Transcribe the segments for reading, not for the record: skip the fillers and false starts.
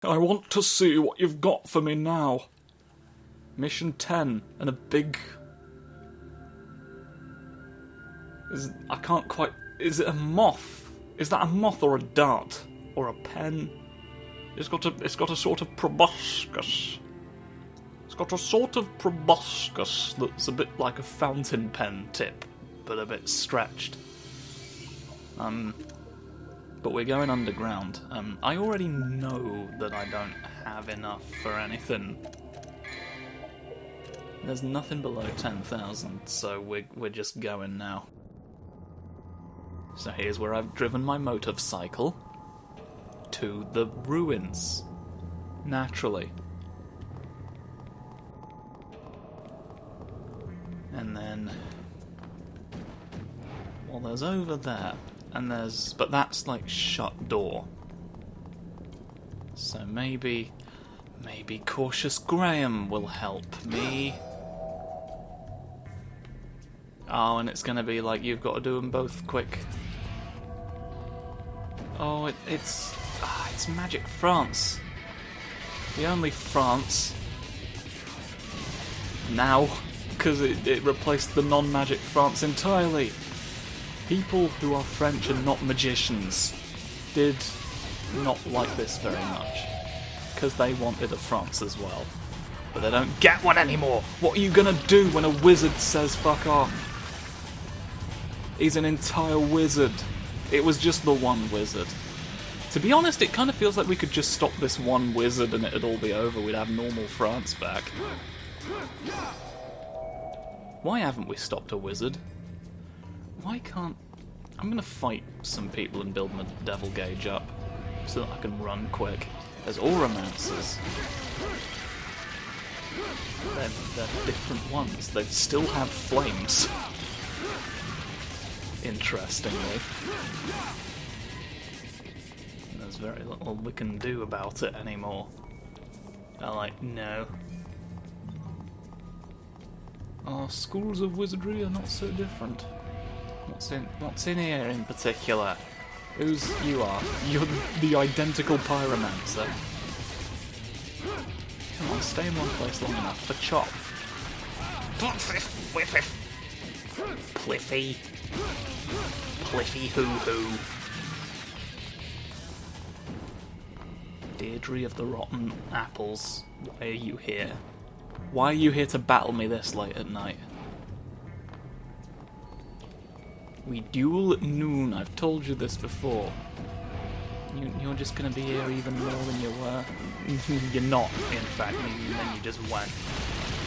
I want to see what you've got for me now. Mission 10, and a big... I can't quite... Is it a moth? Is that a moth or a dart? Or a pen? It's got a sort of proboscis. It's got a sort of proboscis that's a bit like a fountain pen tip, but a bit stretched. But we're going underground. I already know that I don't have enough for anything. There's nothing below 10,000, so we're just going now. So here's where I've driven my motorcycle to the ruins. Naturally. And then... well, there's over there. And there's... but that's like shut door. So maybe Cautious Graham will help me. Oh, and it's gonna be like you've got to do them both quick. Oh, it's Magic France. The only France. Now, because it replaced the non-Magic France entirely. People who are French and not magicians did not like this very much, because they wanted a France as well. But they don't get one anymore! What are you gonna do when a wizard says fuck off? He's an entire wizard. It was just the one wizard. To be honest, it kind of feels like we could just stop this one wizard and it'd all be over. We'd have normal France back. Why haven't we stopped a wizard? Why can't... I'm gonna fight some people and build my devil gauge up so that I can run quick. There's auramancers. They're different ones. They still have flames. Interestingly. There's very little we can do about it anymore. They're like, no. Our schools of wizardry are not so different. What's in here in particular? Who's you are? You're the identical pyromancer. Come on, stay in one place long enough for chop. Pliffy. Pliffy hoo-hoo. Deirdre of the Rotten Apples, why are you here? Why are you here to battle me this late at night? We duel at noon, I've told you this before. You're just gonna be here even more than you were. You're not, in fact, and then you just went.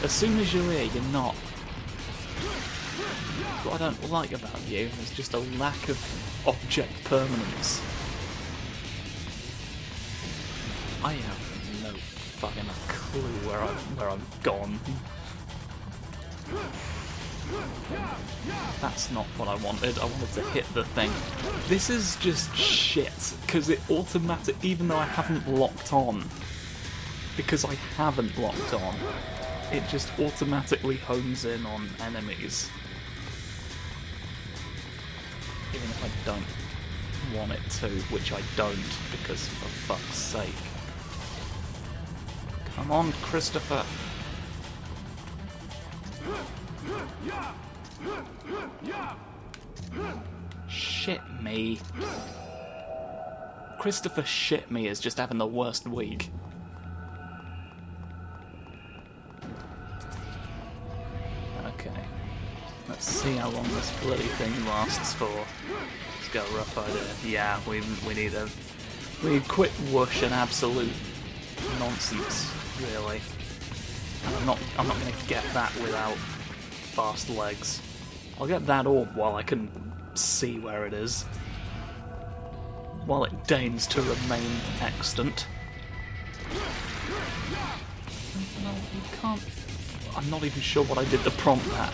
As soon as you're here, you're not. What I don't like about you is just a lack of object permanence. I have no fucking clue where I've gone. That's not what I wanted. I wanted to hit the thing. This is just shit, because it even though I haven't locked on, because I haven't locked on, it just automatically hones in on enemies. Even if I don't want it to, which I don't, because for fuck's sake. Come on, Christopher. Shit me. Christopher shit me is just having the worst week. Okay. Let's see how long this bloody thing lasts for. Let's go rough idea. Yeah, we need quick whoosh and absolute nonsense, really. I'm not gonna get that without fast legs. I'll get that orb while I can see where it is. While it deigns to remain extant. No, you can't... I'm not even sure what I did to prompt that.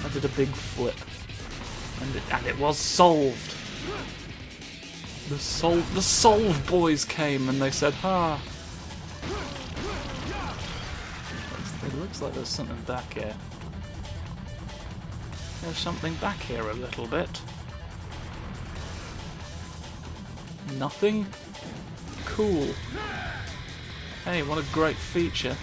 I did a big flip. And it was solved. The Solve boys came and they said, ha! It looks like there's something back here. There's something back here a little bit. Nothing? cool. Hey, what a great feature.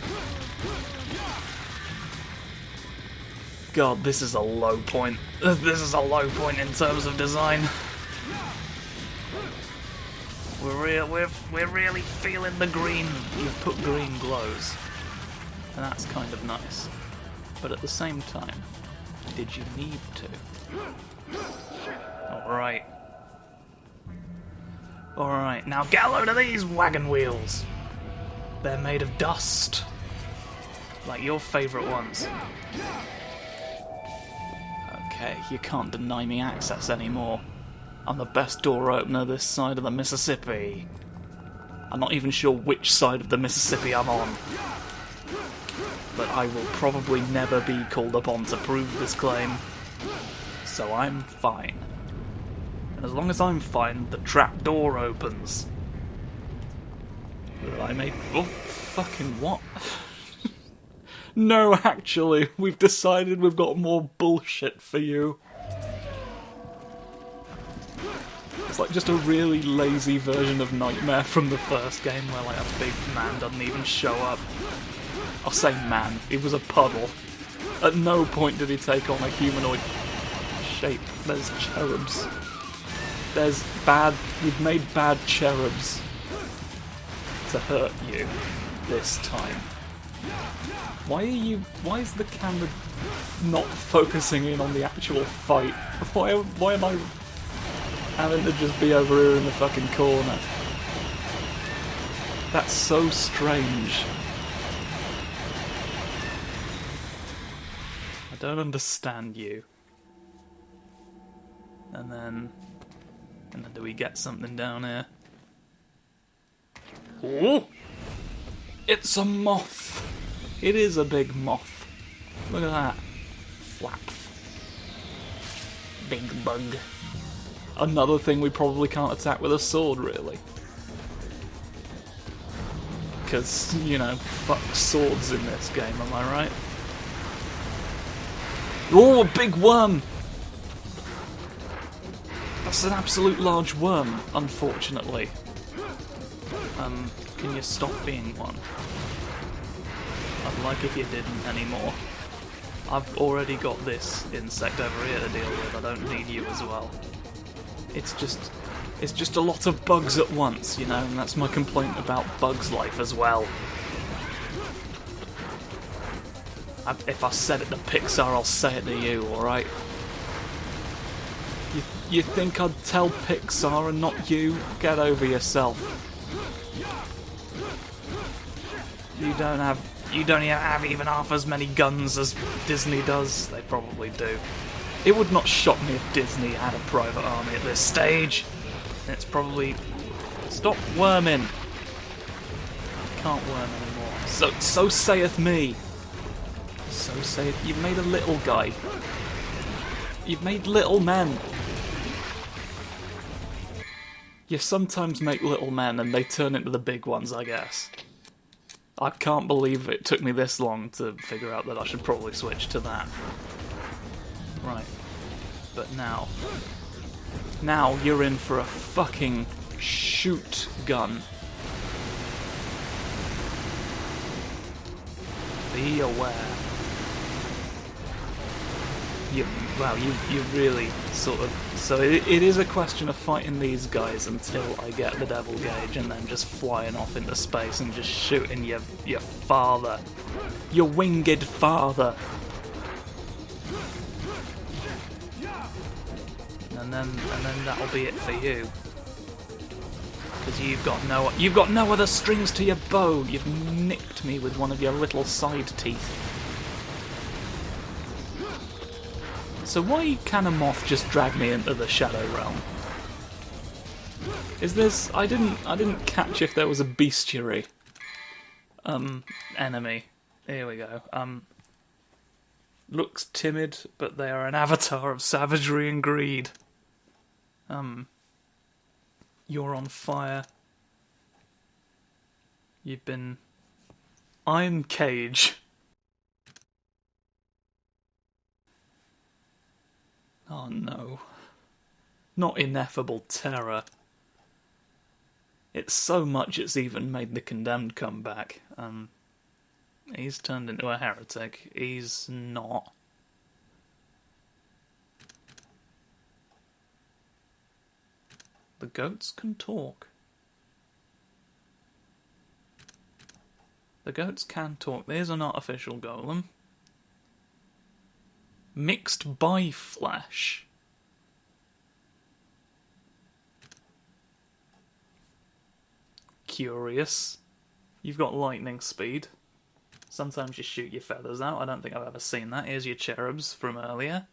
God, this is a low point. This is a low point in terms of design. We're really feeling the green. You've put green glows, and that's kind of nice. But at the same time, did you need to? Alright. Alright, now get a load of these wagon wheels! They're made of dust. Like your favourite ones. Okay, you can't deny me access anymore. I'm the best door opener this side of the Mississippi. I'm not even sure which side of the Mississippi I'm on. But I will probably never be called upon to prove this claim. So I'm fine. And as long as I'm fine, the trap door opens. I made... Oh, fucking what? No, actually, we've decided we've got more bullshit for you. It's like just a really lazy version of Nightmare from the first game where like a big man doesn't even show up. I'll say man, he was a puddle. At no point did he take on a humanoid shape. There's cherubs. There's bad... You've made bad cherubs to hurt you this time. Why is the camera not focusing in on the actual fight? Why am I having to just be over here in the fucking corner? That's so strange. I don't understand you. And then do we get something down here? Oh! It's a moth! It is a big moth. Look at that. Flap. Big bug. Another thing we probably can't attack with a sword, really. Because, you know, fuck swords in this game, am I right? Oh, a big worm! That's an absolute large worm, unfortunately. Can you stop being one? I'd like if you didn't anymore. I've already got this insect over here to deal with, I don't need you as well. It's just a lot of bugs at once, you know, and that's my complaint about Bugs Life as well. If I said it to Pixar, I'll say it to you, alright? You think I'd tell Pixar and not you? Get over yourself. You don't have even half as many guns as Disney does. They probably do. It would not shock me if Disney had a private army at this stage. It's probably... Stop worming. Can't worm anymore. So saith me. So saith... You've made a little guy. You've made little men. You sometimes make little men and they turn into the big ones, I guess. I can't believe it took me this long to figure out that I should probably switch to that. Right. But now you're in for a fucking shoot gun. Be aware. You really sort of... So it is a question of fighting these guys until I get the devil gauge and then just flying off into space and just shooting your father. Your winged father. And then that'll be it for you. Because you've got no other strings to your bow. You've nicked me with one of your little side teeth. So why can a moth just drag me into the Shadow Realm? Is this... I didn't catch if there was a bestiary enemy. Here we go. Looks timid, but they are an avatar of savagery and greed. You're on fire. You've been... Iron Cage. Oh no. Not ineffable terror. It's so much it's even made the Condemned come back. He's turned into a heretic. He's not. The goats can talk. The goats can talk. There's an artificial golem. Mixed by flesh. Curious. You've got lightning speed. Sometimes you shoot your feathers out. I don't think I've ever seen that. Here's your cherubs from earlier.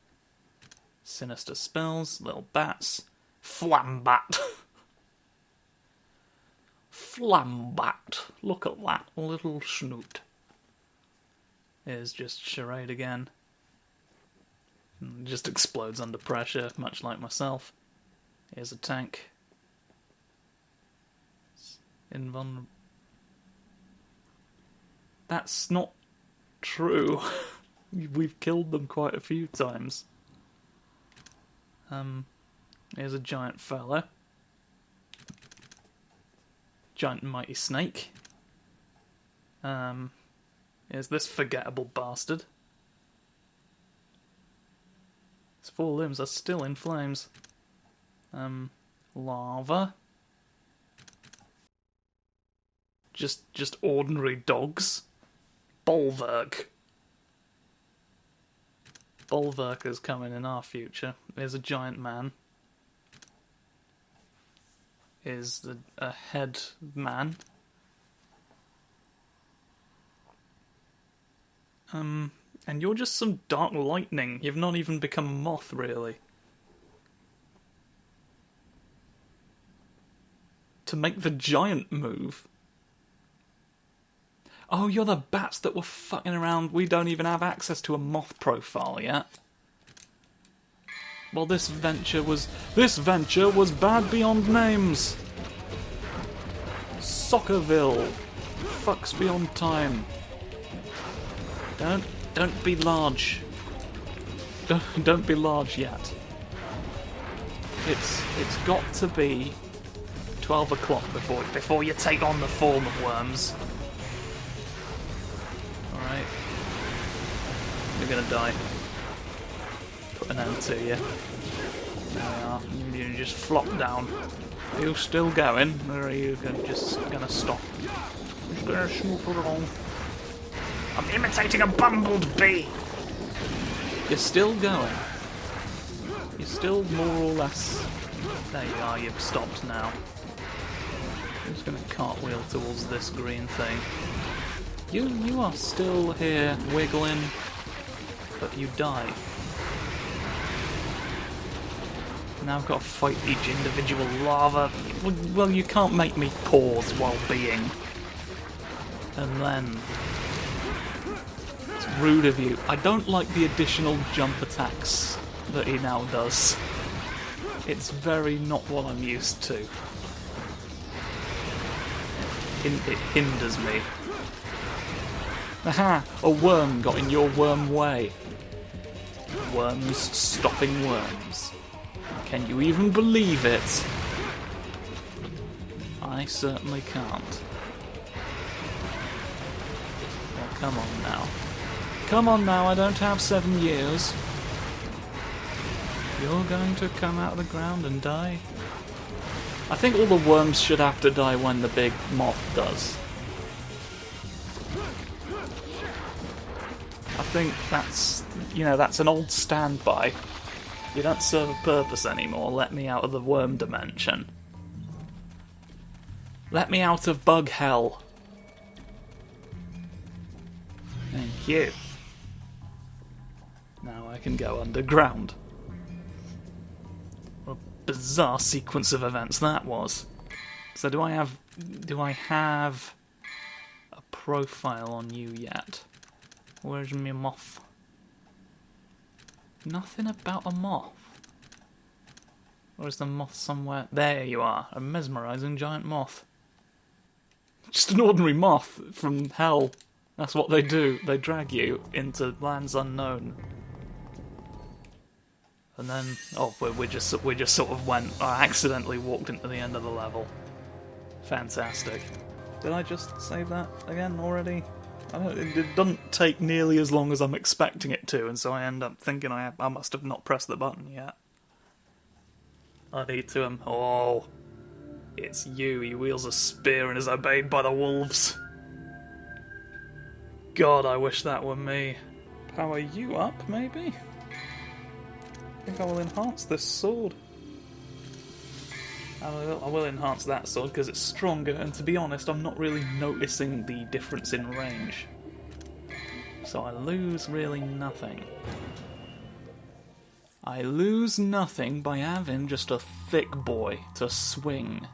Sinister spells, little bats. Flambat. Flambat. Look at that little snoot. Here's just charade again. Just explodes under pressure, much like myself. Here's a tank. It's invulnerable. That's not true. We've killed them quite a few times. Here's a giant fella. Giant mighty snake. Here's this forgettable bastard. His 4 limbs are still in flames. Lava. Just ordinary dogs. Bulwark. Bulwark is coming in our future. There's a giant man. Is a head man. And you're just some dark lightning. You've not even become a moth, really. To make the giant move. Oh, you're the bats that were fucking around. We don't even have access to a moth profile yet. Well, this venture was bad beyond names. Soccerville. Fucks beyond time. Don't be large. Don't be large yet. It's got to be 12 o'clock before you take on the form of worms. Alright. You're gonna die. Put an end to you. There we are. You just flop down. Are you still going? Or are you just gonna stop? Just gonna snoop along. I'm imitating a bumbled bee! You're still going. You're still more or less... There you are, you've stopped now. I'm just gonna cartwheel towards this green thing. You are still here, wiggling, but you die. Now I've got to fight each individual lava. Well, you can't make me pause while being. And then... It's rude of you. I don't like the additional jump attacks that he now does. It's very not what I'm used to. It hinders me. Aha! A worm got in your worm way. Worms stopping worms. Can you even believe it? I certainly can't. Well, come on now. Come on now, I don't have 7 years. You're going to come out of the ground and die? I think all the worms should have to die when the big moth does. I think that's, that's an old standby. You don't serve a purpose anymore. Let me out of the worm dimension. Let me out of bug hell. Thank you. Now I can go underground. What a bizarre sequence of events that was. So do I have a profile on you yet? Where's my moth? Nothing about a moth. Or is the moth somewhere? There you are, a mesmerising giant moth. Just an ordinary moth from hell. That's what they do. They drag you into lands unknown. And then, we just sort of went. I accidentally walked into the end of the level. Fantastic. Did I just save that again already? It doesn't take nearly as long as I'm expecting it to, and so I end up thinking I must have not pressed the button yet. I need to oh, it's you. He wields a spear and is obeyed by the wolves. God, I wish that were me. Power you up, maybe? I think I will enhance this sword. I will enhance that sword because it's stronger, and to be honest, I'm not really noticing the difference in range. So I lose really nothing. I lose nothing by having just a thick boy to swing.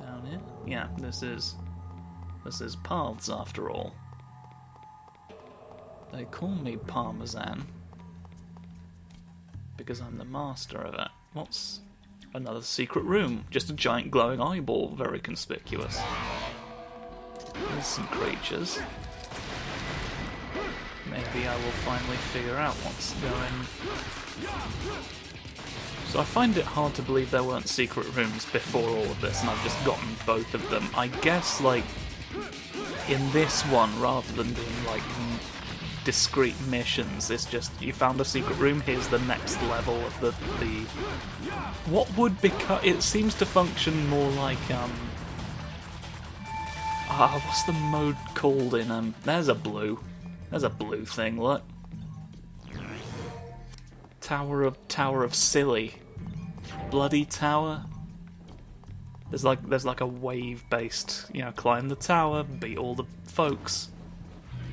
Down here? Yeah, this is paths after all. They call me Parmesan because I'm the master of it. What's another secret room? Just a giant glowing eyeball, very conspicuous. There's some creatures. Maybe I will finally figure out what's going. So I find it hard to believe there weren't secret rooms before all of this, and I've just gotten both of them. I guess, like, in this one, rather than being, like, discrete missions, it's just, you found a secret room, here's the next level of the what would become, it seems to function more like, what's the mode called in, there's a blue thing, look. Tower of Silly. Bloody Tower. There's like a wave-based, climb the tower, beat all the folks.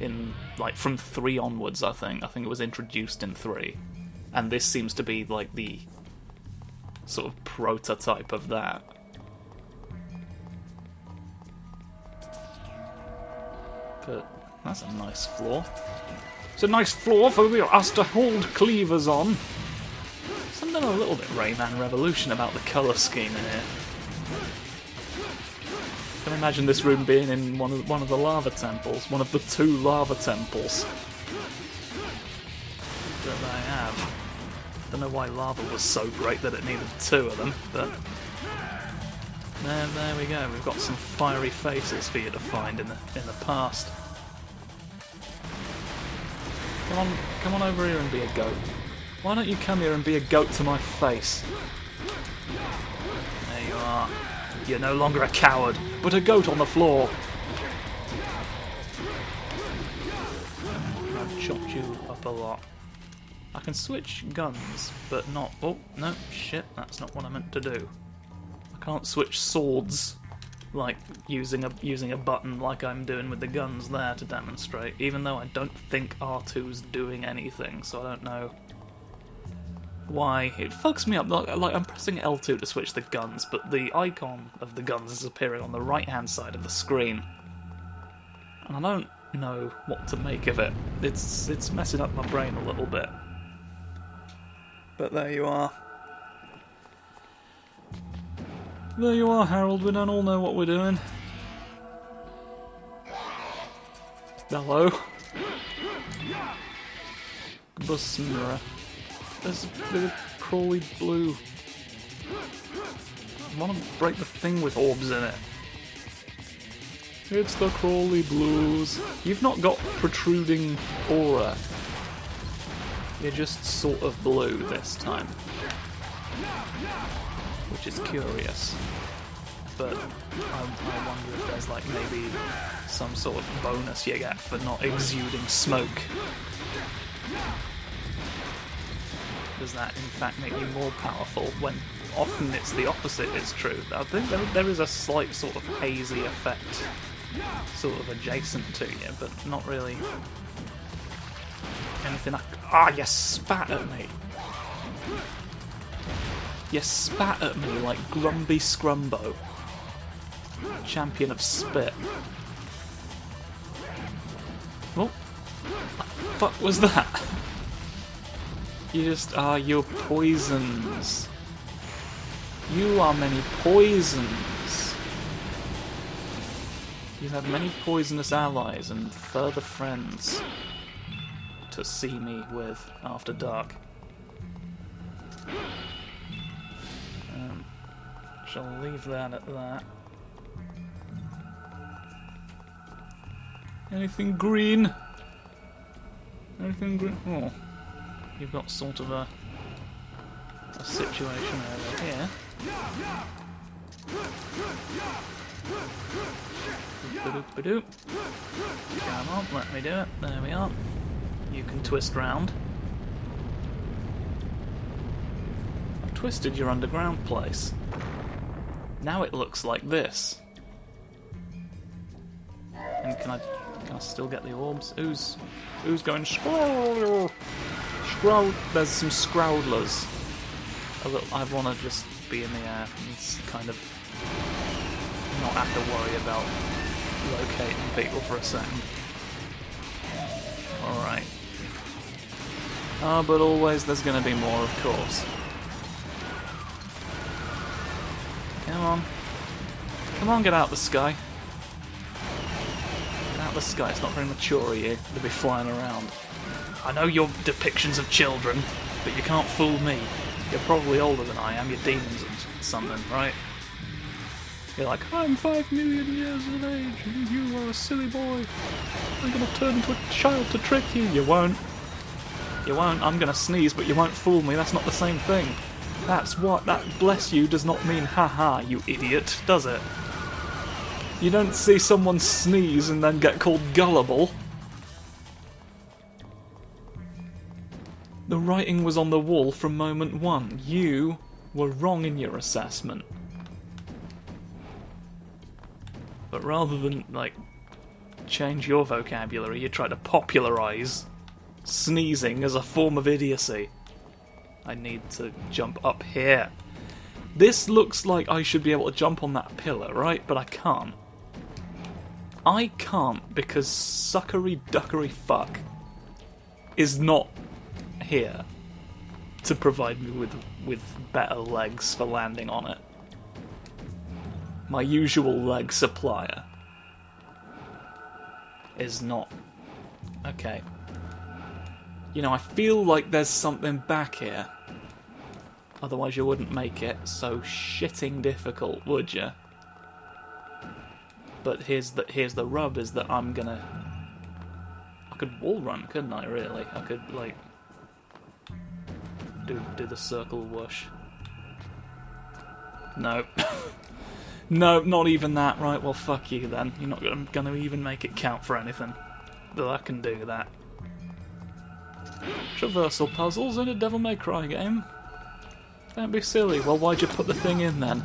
In, like, from 3 onwards, I think. I think it was introduced in 3. And this seems to be, like, the sort of prototype of that. But that's a nice floor. It's a nice floor for us to hold cleavers on. Something a little bit Rayman Revolution about the colour scheme in here. I can imagine this room being in one of the lava temples, one of the 2 lava temples that they have. Don't know why lava was so great that it needed 2 of them, but there we go. We've got some fiery faces for you to find in the past. Come on over here and be a goat. Why don't you come here and be a goat to my face? There you are. You're no longer a coward, but a goat on the floor. I've chopped you up a lot. I can switch guns, but not... Oh, no, shit, that's not what I meant to do. I can't switch swords, like using a button like I'm doing with the guns there to demonstrate, even though I don't think R2's doing anything, so I don't know why. It fucks me up. Like I'm pressing L2 to switch the guns, but the icon of the guns is appearing on the right-hand side of the screen, and I don't know what to make of it. It's messing up my brain a little bit. But there you are. There you are, Harold. We don't all know what we're doing. Hello. Busmura. There's a bit of crawly blue. I want to break the thing with orbs in it. It's the crawly blues. You've not got protruding aura. You're just sort of blue this time. Which is curious. But I wonder if there's like maybe some sort of bonus you get for not exuding smoke. Does that in fact make you more powerful when often it's the opposite is true? I think there is a slight sort of hazy effect sort of adjacent to you, but not really anything you spat at me. You spat at me like Grumby Scrumbo, champion of spit. What the fuck was that? You just you're poisons. You are many poisons. You have many poisonous allies and further friends to see me with after dark. shall leave that at that. Anything green? Anything green? Oh, you've got sort of a situation over here. Ba-doop-ba-doop. Come on, let me do it. There we are. You can twist round. I've twisted your underground place. Now it looks like this. And can I still get the orbs? Who's going scroll? There's some scrowdlers. I want to just be in the air and kind of not have to worry about locating people for a second. Alright. But always there's going to be more, of course. Come on. Come on, get out of the sky. Get out of the sky. It's not very mature of you to be flying around. I know your depictions of children, but you can't fool me. You're probably older than I am. You're demons and something, right? You're like, I'm 5 million years of age, and you are a silly boy. I'm gonna turn into a child to trick you. You won't. You won't. I'm gonna sneeze, but you won't fool me. That's not the same thing. That's what. That bless you does not mean haha, you idiot, does it? You don't see someone sneeze and then get called gullible. The writing was on the wall from moment one. You were wrong in your assessment. But rather than, like, change your vocabulary, you try to popularise sneezing as a form of idiocy. I need to jump up here. This looks like I should be able to jump on that pillar, right? But I can't. I can't because suckery duckery fuck is not here to provide me with better legs for landing on it. My usual leg supplier is not. Okay. You know, I feel like there's something back here. Otherwise you wouldn't make it so shitting difficult, would you? But here's the rub, is that I'm gonna... I could wall run, couldn't I, really? I could, like... do the circle whoosh. No. No, not even that. Right, well, fuck you then. You're not gonna even make it count for anything. Though I can do that. Traversal puzzles in a Devil May Cry game? Don't be silly. Well, why'd you put the thing in then?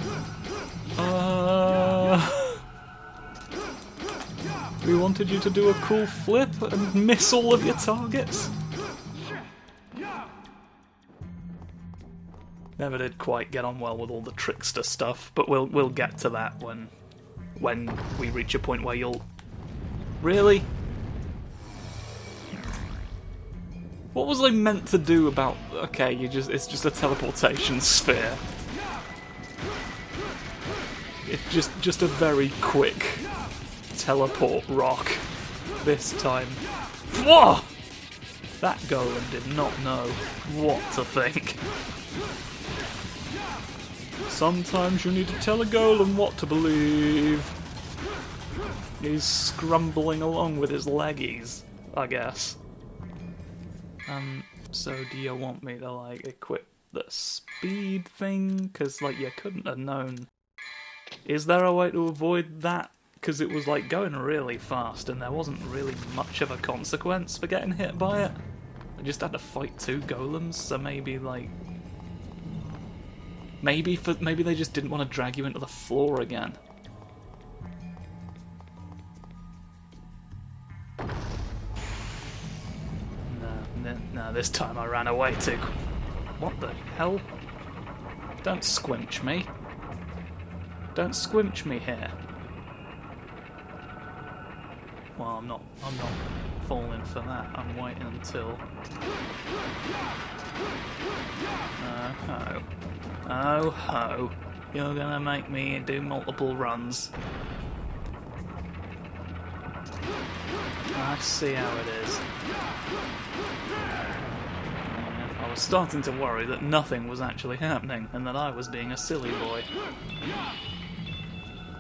We wanted you to do a cool flip and miss all of your targets? Never did quite get on well with all the trickster stuff, but we'll get to that when we reach a point where you'll... Really? What was I meant to do about... Okay, it's just a teleportation sphere. It's just a very quick teleport rock this time. Whoa! That golem did not know what to think. Sometimes you need to tell a golem what to believe. He's scrumbling along with his leggies, I guess. So do you want me to, like, equip the speed thing? Because, like, you couldn't have known. Is there a way to avoid that? Because it was, like, going really fast and there wasn't really much of a consequence for getting hit by it. I just had to fight 2 golems, so maybe, like... Maybe they just didn't want to drag you into the floor again. No, this time I ran away too. What the hell? Don't squinch me. Don't squinch me here. Well, I'm not falling for that. I'm waiting until... Oh ho. You're gonna make me do multiple runs. I see how it is. Yeah, I was starting to worry that nothing was actually happening and that I was being a silly boy.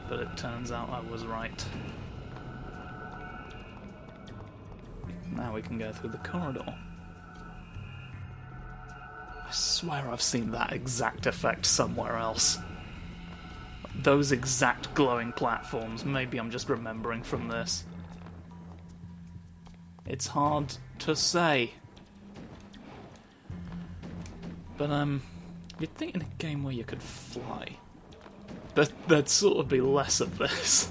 But it turns out I was right. Now we can go through the corridor. I swear I've seen that exact effect somewhere else. Those exact glowing platforms. Maybe I'm just remembering from this. It's hard to say. But, you'd think in a game where you could fly, there'd sort of be less of this.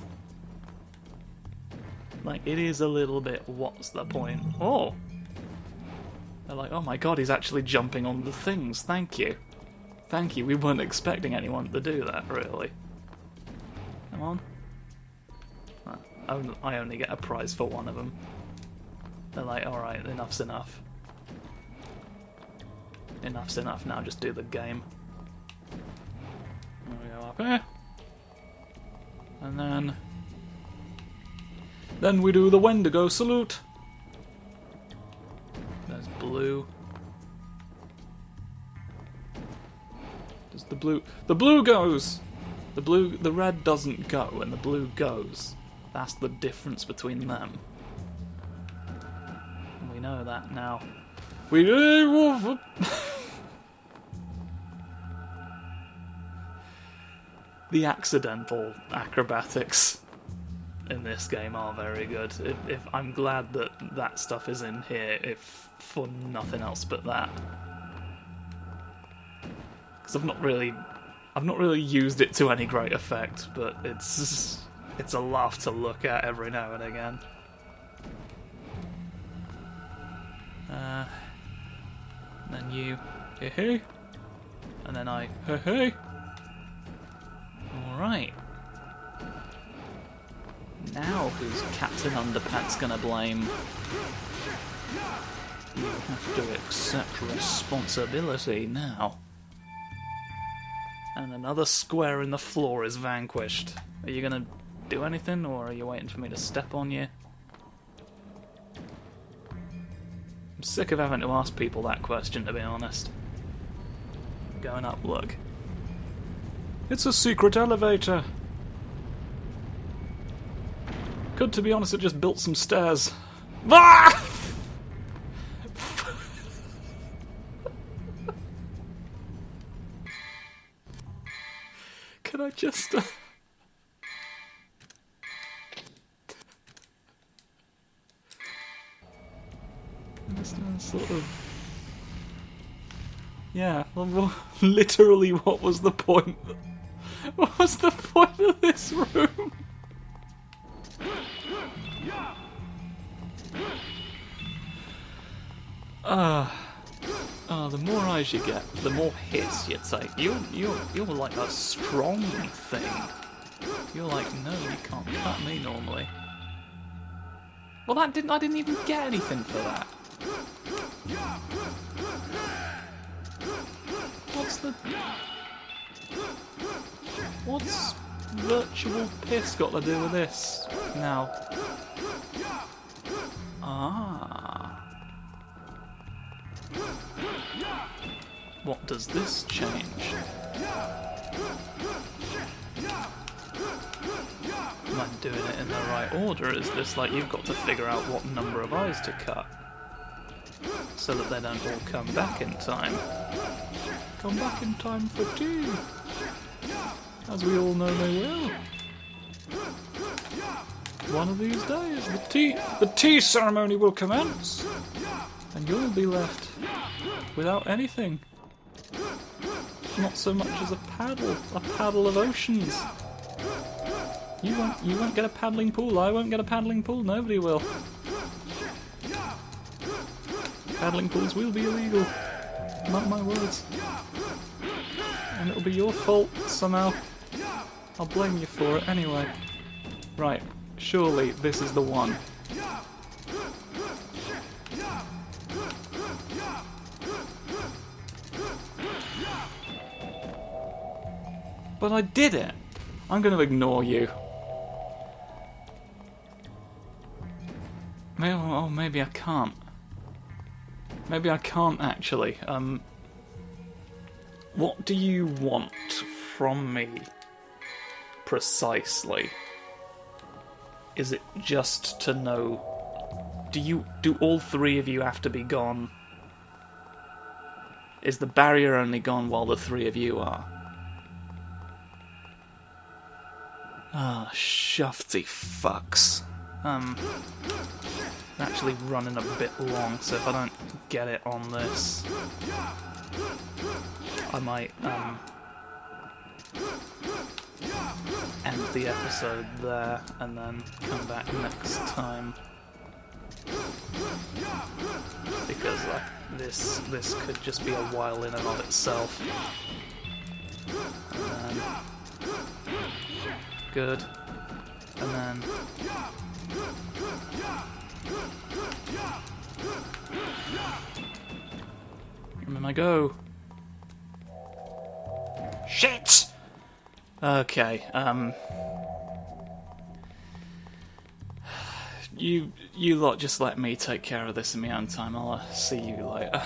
Like, it is a little bit, what's the point? Oh! They're like, oh my god, he's actually jumping on the things, thank you. Thank you, we weren't expecting anyone to do that, really. Come on. I only get a prize for one of them. They're like, alright, enough's enough. Enough's enough, now just do the game. There we go, up here. And then we do the Wendigo salute. There's blue. Does the blue goes! The red doesn't go and the blue goes. That's the difference between them. And we know that now. We do. The accidental acrobatics in this game are very good. If I'm glad that stuff is in here, if for nothing else but that, because I've not really used it to any great effect, but it's a laugh to look at every now and again. And then you, hey hey, and then I, hey hey. All right. Now who's Captain Underpants gonna blame? You have to accept responsibility now. And another square in the floor is vanquished. Are you gonna do anything, or are you waiting for me to step on you? I'm sick of having to ask people that question, to be honest. Going up, look. It's a secret elevator! Could, to be honest, have just built some stairs. Ah! Can I just... sort of... Yeah, well, literally, what was the point? What was the point of this room? The more eyes you get, the more hits you take. You're like a strong thing. You're like, no, you can't cut me normally. Well, I didn't even get anything for that. What's virtual piss got to do with this now? What does this change? Am I doing it in the right order? Is this like you've got to figure out what number of eyes to cut so that they don't all come back in time? Come back in time for tea! As we all know they will. One of these days, the tea ceremony will commence, and you'll be left without anything. Not so much as a paddle of oceans. You won't get a paddling pool. I won't get a paddling pool. Nobody will. Paddling pools will be illegal. Mark my words. And it'll be your fault somehow. I'll blame you for it anyway. Right, surely this is the one. But I did it! I'm going to ignore you. Maybe I can't. Maybe I can't actually. What do you want from me? Precisely. Is it just to know... Do all three of you have to be gone? Is the barrier only gone while the three of you are? Ah, shufty fucks. Actually running a bit long, so if I don't get it on this, I might end the episode there and then come back next time, because this could just be a while in and of itself. And then good, and then and then I go. Shit! Okay, you lot just let me take care of this in my own time. I'll see you later.